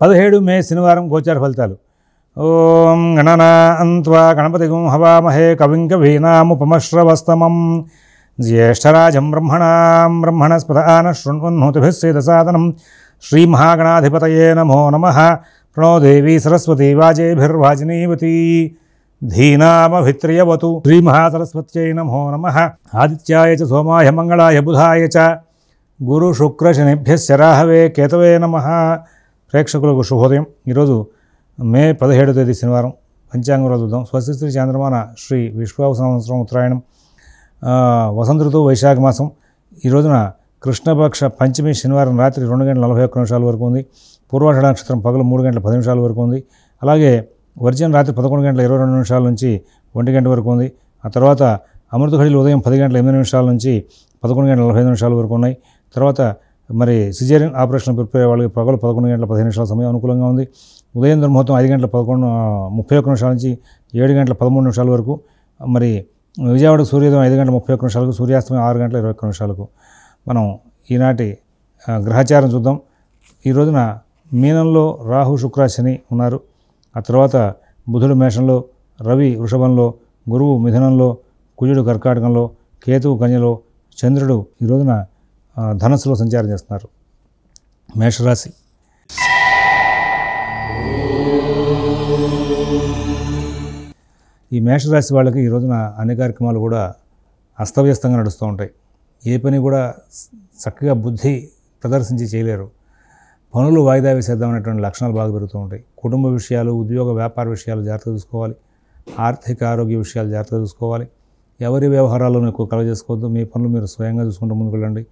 17 మే శనివారం గోచార ఫలితాలు. ఓం గణనాన్త్వా గణపతిగుం హవామహే కవిం కవీనాముపమశ్రవస్తమం జ్యేష్ఠరాజం బ్రహ్మణస్పదాన శృణ్వన్నోతిభిः సేదసాదనం శ్రీమహాగణాధిపతయే నమో నమః. ప్రణో దేవీ సరస్వతీ వాజేభిర్వాజినీవతి ధీనామభిత్రియవతు. శ్రీమహాసరస్వత్యై నమో నమః. ఆదిత్యాయ చ సోమాయ మంగళాయ బుధాయ చ గురు శుక్ర శనిభ్యశ్చ రాహవే కేతవే నమః. ప్రేక్షకులకు శుభోదయం. ఈరోజు మే 17వ తేదీ శనివారం. పంచాంగం చూద్దాం. స్వస్తి చాంద్రమాన శ్రీ విశ్వావస సంవత్సరం ఉత్తరాయణం, వసంత ఋతువు వైశాఖ మాసం. ఈ రోజున కృష్ణపక్ష పంచమి శనివారం రాత్రి 2:41 వరకు ఉంది. పూర్వాషాఢ నక్షత్రం పగలు 3:10 వరకు ఉంది. అలాగే వర్జం రాత్రి 11:22 నుంచి 1 వరకు ఉంది. ఆ తర్వాత అమృత ఘడియలు ఉదయం 10:08 నుంచి 11:45 వరకు ఉన్నాయి. తర్వాత మరి సిజేరియన్ ఆపరేషన్ ప్రిపేర్ అయ్యే వాళ్ళకి పగలు 11:15 సమయం అనుకూలంగా ఉంది. ఉదయం దుర్ముహూర్తం 5:31 నుంచి 7:13 వరకు. మరి విజయవాడ సూర్యోదయం 5:31, సూర్యాస్తమయం 6:21. మనం ఈనాటి గ్రహచారం చూద్దాం. ఈ రోజున మీనంలో రాహు శుక్ర శని ఉన్నారు. ఆ తర్వాత బుధుడు మేషంలో, రవి వృషభంలో, గురువు మిథునంలో, కుజుడు కర్కాటకంలో, కేతువు కన్యలో, చంద్రుడు ఈ రోజున ధనస్సులో సంచారం చేస్తున్నారు. మేషరాశి. ఈ మేషరాశి వాళ్ళకి ఈ రోజున అన్ని కార్యక్రమాలు కూడా అస్తవ్యస్తంగా నడుస్తూ ఉంటాయి. ఏ పని కూడా చక్కగా బుద్ధి ప్రదర్శించి చేయలేరు. పనులు వాయిదా వేసేద్దామనేటువంటి లక్షణాలు బాగా పెరుగుతూ ఉంటాయి. కుటుంబ విషయాలు, ఉద్యోగ వ్యాపార విషయాలు జాగ్రత్త చూసుకోవాలి. ఆర్థిక ఆరోగ్య విషయాలు జాగ్రత్త చూసుకోవాలి. ఎవరి వ్యవహారాలను ఎక్కువ కలగజేసుకోవద్దు. మీ పనులు మీరు స్వయంగా చూసుకుంటూ ముందుకు వెళ్ళండి.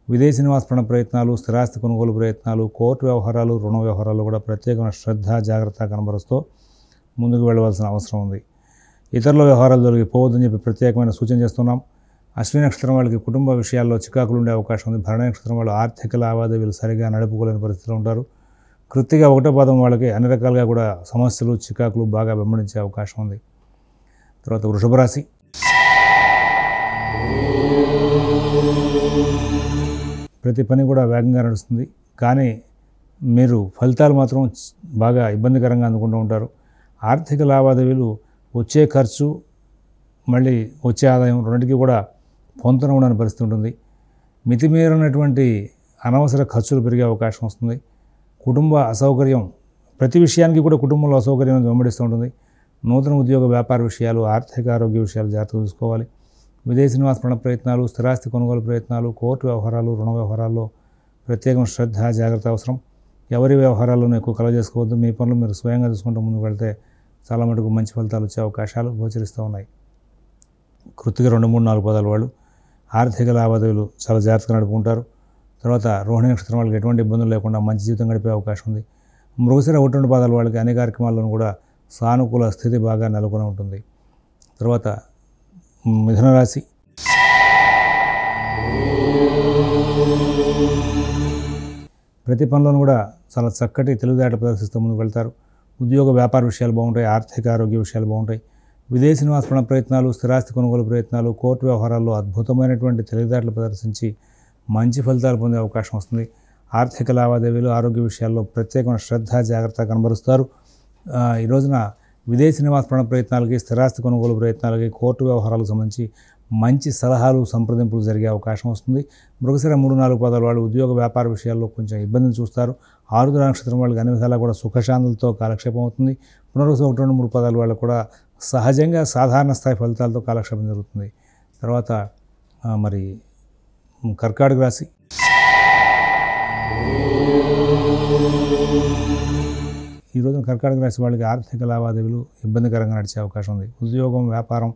విదేశీ నివాసపరణ ప్రయత్నాలు, స్థిరాస్తి కొనుగోలు ప్రయత్నాలు, కోర్టు వ్యవహారాలు, రుణ వ్యవహారాలు కూడా ప్రత్యేకమైన శ్రద్ధ జాగ్రత్త కనబరుస్తూ ముందుకు వెళ్ళవలసిన అవసరం ఉంది. ఇతరుల వ్యవహారాలు జరిగిపోవద్దని చెప్పి ప్రత్యేకమైన సూచన చేస్తున్నాం. అశ్విని నక్షత్రం వాళ్ళకి కుటుంబ విషయాల్లో చికాకులు ఉండే అవకాశం ఉంది. భరణి నక్షత్రం వాళ్ళు ఆర్థిక లావాదేవీలు సరిగా నడుపుకోలేని పరిస్థితులు ఉంటారు. కృత్తిక 1వ పాదం వాళ్ళకి అన్ని రకాలుగా కూడా సమస్యలు, చికాకులు బాగా వెంబడించే అవకాశం ఉంది. తర్వాత వృషభ రాశి. ప్రతి పని కూడా వేగంగా నడుస్తుంది, కానీ మీరు ఫలితాలు మాత్రం బాగా ఇబ్బందికరంగా అందుకుంటూ ఉంటారు. ఆర్థిక లావాదేవీలు, వచ్చే ఖర్చు మళ్ళీ వచ్చే ఆదాయం రెండింటికి కూడా పొంతన ఉండని పరిస్థితి ఉంటుంది. మితిమీరినటువంటి అనవసర ఖర్చులు పెరిగే అవకాశం వస్తుంది. కుటుంబ అసౌకర్యం, ప్రతి విషయానికి కూడా కుటుంబంలో అసౌకర్యం వెంబడిస్తూ ఉంటుంది. నూతన ఉద్యోగ వ్యాపార విషయాలు, ఆర్థిక ఆరోగ్య విషయాలు జాగ్రత్త చూసుకోవాలి. విదేశీ నివాసపరణ ప్రయత్నాలు, స్థిరాస్తి కొనుగోలు ప్రయత్నాలు, కోర్టు వ్యవహారాలు, రుణ వ్యవహారాల్లో ప్రత్యేకమైన శ్రద్ధ జాగ్రత్త అవసరం. ఎవరి వ్యవహారాల్లోనూ ఎక్కువ కలగజేసుకోవద్దు. మీ పనులు మీరు స్వయంగా చూసుకుంటూ ముందుకు వెళ్తే చాలా మటుకు మంచి ఫలితాలు వచ్చే అవకాశాలు గోచరిస్తూ ఉన్నాయి. కృత్తిక 2, 3, 4 పాదాల వాళ్ళు ఆర్థిక లావాదేవీలు చాలా జాగ్రత్తగా నడుపుకుంటారు. తర్వాత రోహిణి నక్షత్రం వాళ్ళకి ఎటువంటి ఇబ్బందులు లేకుండా మంచి జీవితం గడిపే అవకాశం ఉంది. మృగశిర 1, 2 పాదాల వాళ్ళకి అన్ని కార్యక్రమాల్లోనూ కూడా సానుకూల స్థితి బాగా నెలకొని ఉంటుంది. తర్వాత మిథున రాశి. ప్రతి పనిలోనూ కూడా చాలా చక్కటి తెలివితేటలు ప్రదర్శిస్తూ ముందుకు వెళ్తారు. ఉద్యోగ వ్యాపార విషయాలు బాగుంటాయి. ఆర్థిక ఆరోగ్య విషయాలు బాగుంటాయి. విదేశీ నివాసపరణ ప్రయత్నాలు, స్థిరాస్తి కొనుగోలు ప్రయత్నాలు, కోర్టు వ్యవహారాల్లో అద్భుతమైనటువంటి తెలివితేటలు ప్రదర్శించి మంచి ఫలితాలు పొందే అవకాశం వస్తుంది. ఆర్థిక లావాదేవీలు, ఆరోగ్య విషయాల్లో ప్రత్యేకమైన శ్రద్ధ జాగ్రత్త కనబరుస్తారు. ఈ రోజున విదేశీ నివాసపరణ ప్రయత్నాలకి, స్థిరాస్తి కొనుగోలు ప్రయత్నాలకి, కోర్టు వ్యవహారాలకు సంబంధించి మంచి సలహాలు, సంప్రదింపులు జరిగే అవకాశం వస్తుంది. మృగశిర 3, 4 పాదాల వాళ్ళు ఉద్యోగ వ్యాపార విషయాల్లో కొంచెం ఇబ్బందిని చూస్తారు. ఆరుద్ర నక్షత్రం వాళ్ళకి అన్ని విధాలా కూడా సుఖశాంతులతో కాలక్షేపం అవుతుంది. పునర్వసు 1, 2, 3 పాదాల వాళ్ళకు కూడా సహజంగా సాధారణ స్థాయి ఫలితాలతో కాలక్షేపం జరుగుతుంది. తర్వాత మరి కర్కాటక రాశి. ఈ రోజున కర్కాటక రాశి వాళ్ళకి ఆర్థిక లావాదేవీలు ఇబ్బందికరంగా నడిచే అవకాశం ఉంది. ఉద్యోగం, వ్యాపారం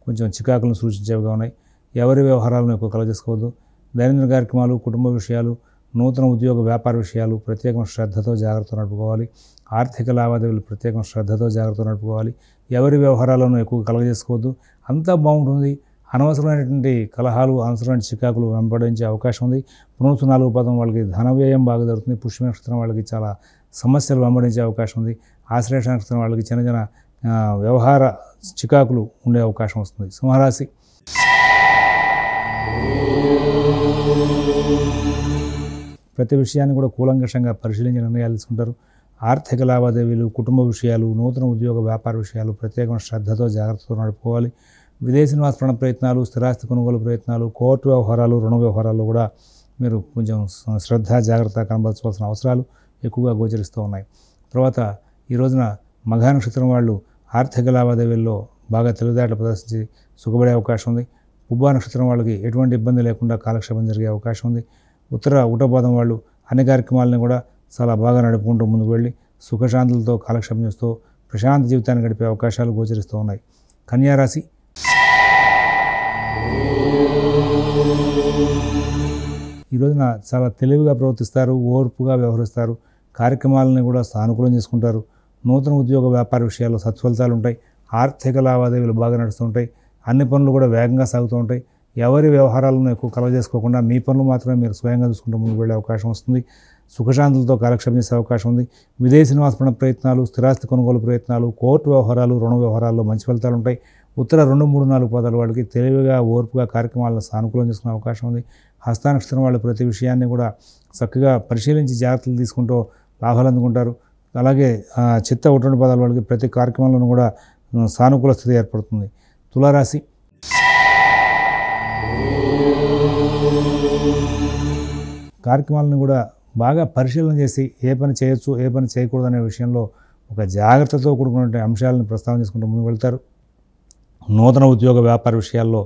కొంచెం చికాకులను సూచించేవిగా ఉన్నాయి. ఎవరి వ్యవహారాలను ఎక్కువ కలగజేసుకోవద్దు. దైనందిన కార్యక్రమాలు, కుటుంబ విషయాలు, నూతన ఉద్యోగ వ్యాపార విషయాలు ప్రత్యేకమైన శ్రద్ధతో జాగ్రత్తగా నడుపుకోవాలి. ఆర్థిక లావాదేవీలు ప్రత్యేకమైన శ్రద్ధతో జాగ్రత్తగా నడుపుకోవాలి. ఎవరి వ్యవహారాలను ఎక్కువ కలగజేసుకోవద్దు. అంతా బాగుంటుంది. అనవసరమైనటువంటి కలహాలు, అనవసరమైన చికాకులు వెంబడించే అవకాశం ఉంది. పునరుసు 4 పాదం వాళ్ళకి ధన వ్యయం బాగా జరుగుతుంది. పుష్య నక్షత్రం వాళ్ళకి చాలా సమస్యలు వెంబడించే అవకాశం ఉంది. ఆశ్లేష నక్షత్రం వాళ్ళకి చిన్న చిన్న వ్యవహార చికాకులు ఉండే అవకాశం వస్తుంది. సింహరాశి. ప్రతి విషయాన్ని కూడా కూలంకషంగా పరిశీలించి నిర్ణయాలు తీసుకుంటారు. ఆర్థిక లావాదేవీలు, కుటుంబ విషయాలు, నూతన ఉద్యోగ వ్యాపార విషయాలు ప్రత్యేకమైన శ్రద్ధతో జాగ్రత్తతో నడుపుకోవాలి. విదేశీ నివాస ప్రయత్నాలు, స్థిరాస్తి కొనుగోలు ప్రయత్నాలు, కోర్టు వ్యవహారాలు, రుణ వ్యవహారాల్లో కూడా మీరు కొంచెం శ్రద్ధ జాగ్రత్త కనబరచుకోవాల్సిన అవసరాలు ఎక్కువగా గోచరిస్తూ ఉన్నాయి. తర్వాత ఈ రోజున మఘ నక్షత్రం వాళ్ళు ఆర్థిక లావాదేవీల్లో బాగా తెలివితేటలు ప్రదర్శించి సుఖపడే అవకాశం ఉంది. పుబ్బా నక్షత్రం వాళ్ళకి ఎటువంటి ఇబ్బంది లేకుండా కాలక్షేపం జరిగే అవకాశం ఉంది. ఉత్తర ఉటపాదం వాళ్ళు అన్ని కార్యక్రమాలని కూడా చాలా బాగా నడుపుకుంటూ ముందుకు వెళ్ళి సుఖశాంతులతో కాలక్షేపం చేస్తూ ప్రశాంత జీవితాన్ని గడిపే అవకాశాలు గోచరిస్తూ ఉన్నాయి. కన్యా రాశి ఈ రోజున చాలా తెలివిగా ప్రవర్తిస్తారు, ఓర్పుగా వ్యవహరిస్తారు, కార్యక్రమాలని కూడా సానుకూలం చేసుకుంటారు. నూతన ఉద్యోగ వ్యాపార విషయాల్లో సత్ఫలితాలు ఉంటాయి. ఆర్థిక లావాదేవీలు బాగా నడుస్తుంటాయి. అన్ని పనులు కూడా వేగంగా సాగుతూ ఉంటాయి. ఎవరి వ్యవహారాలను ఎక్కువ కలగజేసుకోకుండా మీ పనులు మాత్రమే మీరు స్వయంగా చూసుకుంటూ ముందుకు వెళ్ళే అవకాశం వస్తుంది. సుఖశాంతులతో కాలక్షేపం చేసే అవకాశం ఉంది. విదేశీ నివాస ప్రయత్నాలు, స్థిరాస్తి కొనుగోలు ప్రయత్నాలు, కోర్టు వ్యవహారాలు, రుణ వ్యవహారాల్లో మంచి ఫలితాలు ఉంటాయి. ఉత్తర 2, 3, 4 పాదాల వాళ్ళకి తెలివిగా ఓర్పుగా కార్యక్రమాలను సానుకూలం చేసుకునే అవకాశం ఉంది. హస్త నక్షత్రం వాళ్ళు ప్రతి విషయాన్ని కూడా చక్కగా పరిశీలించి జాగ్రత్తలు తీసుకుంటూ లాభాలు అందుకుంటారు. అలాగే చిత్త 1, 2 పాదాల వాళ్ళకి ప్రతి కార్యక్రమంలోనూ కూడా సానుకూల స్థితి ఏర్పడుతుంది. తులారాశి కార్యక్రమాలను కూడా బాగా పరిశీలన చేసి ఏ పని చేయొచ్చు, ఏ పని చేయకూడదు అనే విషయంలో ఒక జాగ్రత్తతో కూడుకున్న అంశాలను ప్రస్తావన చేసుకుంటూ ముందుకు వెళ్తారు. నూతన ఉద్యోగ వ్యాపార విషయాల్లో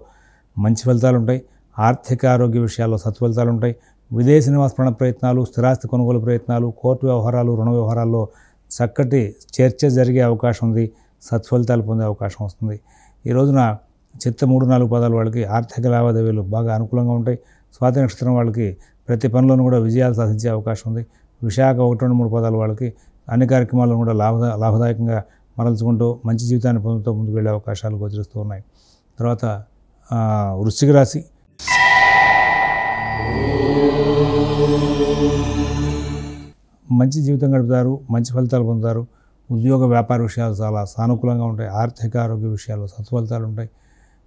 మంచి ఫలితాలు ఉంటాయి. ఆర్థిక ఆరోగ్య విషయాల్లో సత్ఫలితాలు ఉంటాయి. విదేశీ నివాస ప్రయత్నాలు, స్థిరాస్తి కొనుగోలు ప్రయత్నాలు, కోర్టు వ్యవహారాలు, రుణ వ్యవహారాల్లో చక్కటి చర్చ జరిగే అవకాశం ఉంది. సత్ఫలితాలు పొందే అవకాశం వస్తుంది. ఈ రోజున చిత్త 3, 4 పాదాల వాళ్ళకి ఆర్థిక లావాదేవీలు బాగా అనుకూలంగా ఉంటాయి. స్వాతి నక్షత్రం వాళ్ళకి ప్రతి పనిలోనూ కూడా విజయాలు సాధించే అవకాశం ఉంది. విశాఖ 1, 2, 3 పాదాల వాళ్ళకి అన్ని కార్యక్రమాలను కూడా లాభదాయకంగా మరల్చుకుంటూ మంచి జీవితాన్ని పొందుతూ ముందుకు వెళ్ళే అవకాశాలు గోచరిస్తూ ఉన్నాయి. తర్వాత వృశ్చిక రాశి మంచి జీవితం గడుపుతారు, మంచి ఫలితాలు పొందుతారు. ఉద్యోగ వ్యాపార విషయాలు చాలా సానుకూలంగా ఉంటాయి. ఆర్థిక ఆరోగ్య విషయాల్లో సత్ఫలితాలు ఉంటాయి.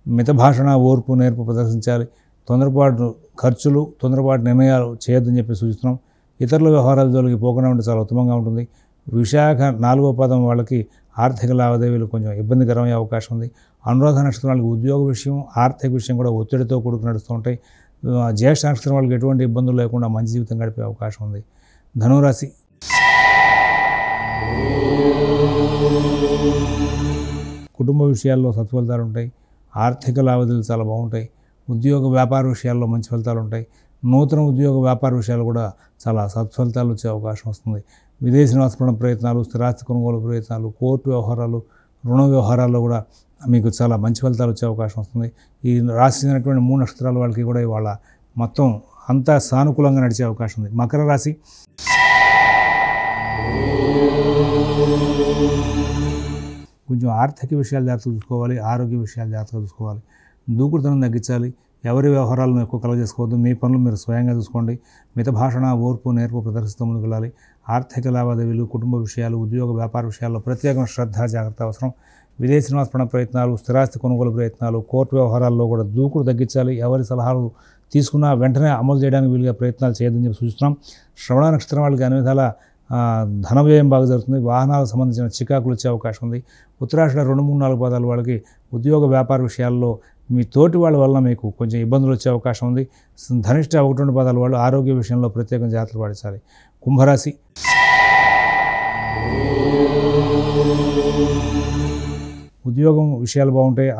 మితభాషణ, ఓర్పు, నేర్పు ప్రదర్శించాలి. తొందరపాటు ఖర్చులు, తొందరపాటు నిర్ణయాలు చేయొద్దని చెప్పి సూచిస్తున్నాం. ఇతరుల వ్యవహారాల జోలికి పోకుండా ఉంటే చాలా ఉత్తమంగా ఉంటుంది. విశాఖ 4వ పాదం వాళ్ళకి ఆర్థిక లావాదేవీలు కొంచెం ఇబ్బందికరమయ్యే అవకాశం ఉంది. అనురాధ నక్షత్రం వాళ్ళకి ఉద్యోగ విషయం, ఆర్థిక విషయం కూడా ఒత్తిడితో కూడుకు నడుస్తూ ఉంటాయి. జ్యేష్ఠ నక్షత్రం వాళ్ళకి ఎటువంటి ఇబ్బందులు లేకుండా మంచి జీవితం గడిపే అవకాశం ఉంది. ధనురాశి కుటుంబ విషయాల్లో సత్ఫలితాలు ఉంటాయి. ఆర్థిక లావాదేవీలు చాలా బాగుంటాయి. ఉద్యోగ వ్యాపార విషయాల్లో మంచి ఫలితాలు ఉంటాయి. నూతన ఉద్యోగ వ్యాపార విషయాలు కూడా చాలా సత్ఫలితాలు వచ్చే అవకాశం వస్తుంది. విదేశీ నివాస ప్రయత్నాలు, స్థిరాస్తి కొనుగోలు ప్రయత్నాలు, కోర్టు వ్యవహారాలు, రుణ వ్యవహారాల్లో కూడా మీకు చాలా మంచి ఫలితాలు వచ్చే అవకాశం వస్తుంది. ఈ రాశి చెందినటువంటి 3 నక్షత్రాల వాళ్ళకి కూడా ఇవాళ మొత్తం అంతా సానుకూలంగా నడిచే అవకాశం ఉంది. మకర రాశి కొంచెం ఆర్థిక విషయాలు జాగ్రత్తగా చూసుకోవాలి. ఆరోగ్య విషయాలు జాగ్రత్తగా చూసుకోవాలి. దూకుడుతనం తగ్గించాలి. ఎవరి వ్యవహారాలను ఎక్కువ కలగజేసుకోవద్దు. మీ పనులు మీరు స్వయంగా చూసుకోండి. మిత భాషణ, ఓర్పు, నేర్పు ప్రదర్శిస్తూ ముందుకు వెళ్ళాలి. ఆర్థిక లావాదేవీలు, కుటుంబ విషయాలు, ఉద్యోగ వ్యాపార విషయాల్లో ప్రత్యేకమైన శ్రద్ధ జాగ్రత్త అవసరం. విదేశీ నివాస ప్రయత్నాలు, స్థిరాస్తి కొనుగోలు ప్రయత్నాలు, కోర్టు వ్యవహారాల్లో కూడా దూకుడు తగ్గించాలి. ఎవరి సలహాలు తీసుకున్నా వెంటనే అమలు చేయడానికి వీలుగా ప్రయత్నాలు చేయొద్దని చెప్పి సూచిస్తున్నాం. శ్రవణ నక్షత్రం వాళ్ళకి అన్ని విధాల ధన వ్యయం బాగా జరుగుతుంది. వాహనాలకు సంబంధించిన చికాకులు వచ్చే అవకాశం ఉంది. ఉత్తరాషాఢ 2, 3, 4 పాదాల వాళ్ళకి ఉద్యోగ వ్యాపార విషయాల్లో మీ తోటి వాళ్ళ వల్ల మీకు కొంచెం ఇబ్బందులు వచ్చే అవకాశం ఉంది. ధనిష్ట 1, 2 పాదాల వాళ్ళు ఆరోగ్య విషయంలో ప్రత్యేకంగా జాగ్రత్తలు పాటించాలి. కుంభరాశి ఉద్యోగం విషయాలు బాగుంటాయి.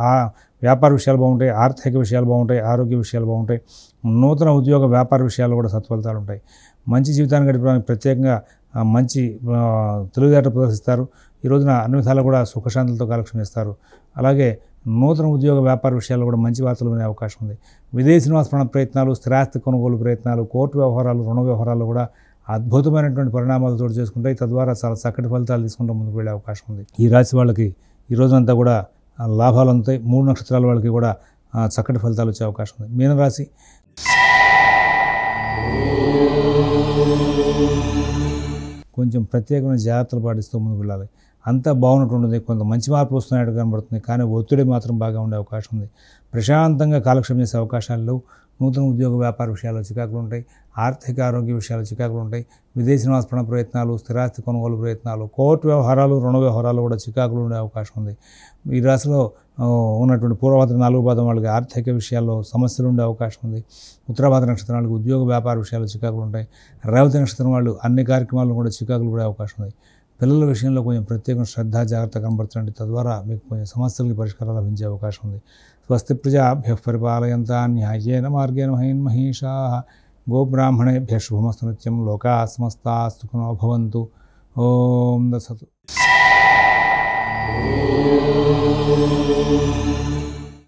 వ్యాపార విషయాలు బాగుంటాయి. ఆర్థిక విషయాలు బాగుంటాయి. ఆరోగ్య విషయాలు బాగుంటాయి. నూతన ఉద్యోగ వ్యాపార విషయాల్లో కూడా సత్ఫలితాలు ఉంటాయి. మంచి జీవితాన్ని గడపడానికి ప్రత్యేకంగా మంచి తెలివితేటలు ప్రదర్శిస్తారు. ఈ రోజున అన్ని విధాలు కూడా సుఖశాంతులతో కాలక్షేపం చేస్తారు. అలాగే నూతన ఉద్యోగ వ్యాపార విషయాల్లో కూడా మంచి వార్తలు వినే అవకాశం ఉంది. విదేశీ నివాస ప్రయత్నాలు, స్థిరాస్తి కొనుగోలు ప్రయత్నాలు, కోర్టు వ్యవహారాలు, రుణ వ్యవహారాల్లో కూడా అద్భుతమైనటువంటి పరిణామాలు చోటు చేసుకుంటాయి. తద్వారా చాలా చక్కటి ఫలితాలు తీసుకుంటూ ముందుకు వెళ్ళే అవకాశం ఉంది. ఈ రాశి వాళ్ళకి ఈ రోజంతా కూడా లాభాలు అందుతాయి. 3 నక్షత్రాల వాళ్ళకి కూడా చక్కటి ఫలితాలు వచ్చే అవకాశం ఉంది. మీనరాశి కొంచెం ప్రత్యేకమైన జాగ్రత్తలు పాటిస్తూ ముందుకు వెళ్ళాలి. అంతా బాగున్నట్టు ఉంటుంది. కొంత మంచి మార్పులు వస్తున్నట్టు కనబడుతుంది. కానీ ఒత్తిడి మాత్రం బాగా ఉండే అవకాశం ఉంది. ప్రశాంతంగా కాలక్షేపం చేసే అవకాశాలు. నూతన ఉద్యోగ వ్యాపార విషయాల్లో చికాకులు ఉంటాయి. ఆర్థిక ఆరోగ్య విషయాల్లో చికాకులు ఉంటాయి. విదేశీ నివాసపణ ప్రయత్నాలు, స్థిరాస్తి కొనుగోలు ప్రయత్నాలు, కోర్టు వ్యవహారాలు, రుణ వ్యవహారాలు కూడా చికాకులు ఉండే అవకాశం ఉంది. ఈ రాశిలో ఉన్నటువంటి పూర్వభద్ర 4 పాదం వాళ్ళకి ఆర్థిక విషయాల్లో సమస్యలు ఉండే అవకాశం ఉంది. ఉత్తరాభద్ర నక్షత్రం వాళ్ళకి ఉద్యోగ వ్యాపార విషయాల్లో చికాకులు ఉంటాయి. రేవతి నక్షత్రం వాళ్ళు అన్ని కార్యక్రమాల్లో కూడా చికాకులు పడే అవకాశం ఉంది. పిల్లల విషయంలో కొంచెం ప్రత్యేక శ్రద్ధ జాగ్రత్త కనబరచండి. తద్వారా మీకు కొంచెం సమస్యలకి పరిష్కారం లభించే అవకాశం ఉంది. స్వస్తి ప్రజాభ్యః పరిపాలయంతాం న్యాయేన మార్గేణ మహీషాః గోబ్రాహ్మణేభ్యः శుభమస్తు నిత్యం. లోకాः సమస్తాः సుఖినో భవంతు. ఓం దత్సతు.